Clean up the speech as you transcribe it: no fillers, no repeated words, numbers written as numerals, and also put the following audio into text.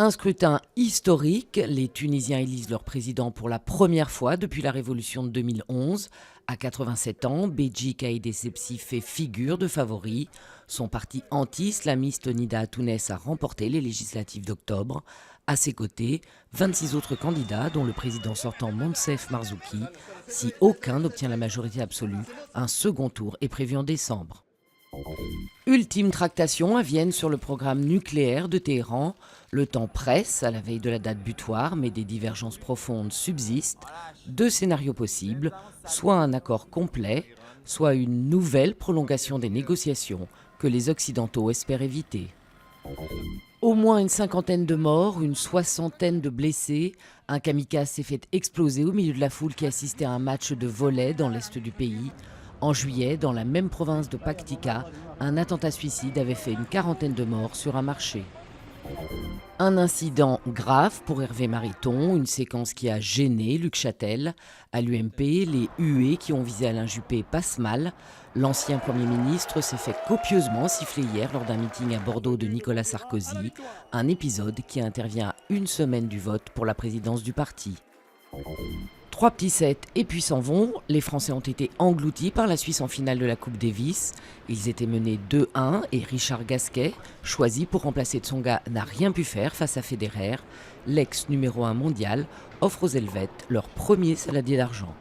Un scrutin historique. Les Tunisiens élisent leur président pour la première fois depuis la révolution de 2011. À 87 ans, Béji Caïd Essebsi fait figure de favori. Son parti anti-islamiste Nida à Tounes a remporté les législatives d'octobre. À ses côtés, 26 autres candidats, dont le président sortant Moncef Marzouki. Si aucun n'obtient la majorité absolue, un second tour est prévu en décembre. Ultime tractation à Vienne sur le programme nucléaire de Téhéran. Le temps presse à la veille de la date butoir, mais des divergences profondes subsistent. Deux scénarios possibles, soit un accord complet, soit une nouvelle prolongation des négociations que les Occidentaux espèrent éviter. Au moins une cinquantaine de morts, une soixantaine de blessés. Un kamikaze s'est fait exploser au milieu de la foule qui assistait à un match de volley dans l'est du pays. En juillet, dans la même province de Paktika, un attentat suicide avait fait une quarantaine de morts sur un marché. Un incident grave pour Hervé Mariton, une séquence qui a gêné Luc Châtel. À l'UMP, les huées qui ont visé Alain Juppé passent mal. L'ancien Premier ministre s'est fait copieusement siffler hier lors d'un meeting à Bordeaux de Nicolas Sarkozy. Un épisode qui intervient à une semaine du vote pour la présidence du parti. 3 petits sets et puis s'en vont. Les Français ont été engloutis par la Suisse en finale de la Coupe Davis. Ils étaient menés 2-1 et Richard Gasquet, choisi pour remplacer Tsonga, n'a rien pu faire face à Federer. L'ex numéro 1 mondial offre aux Helvètes leur premier saladier d'argent.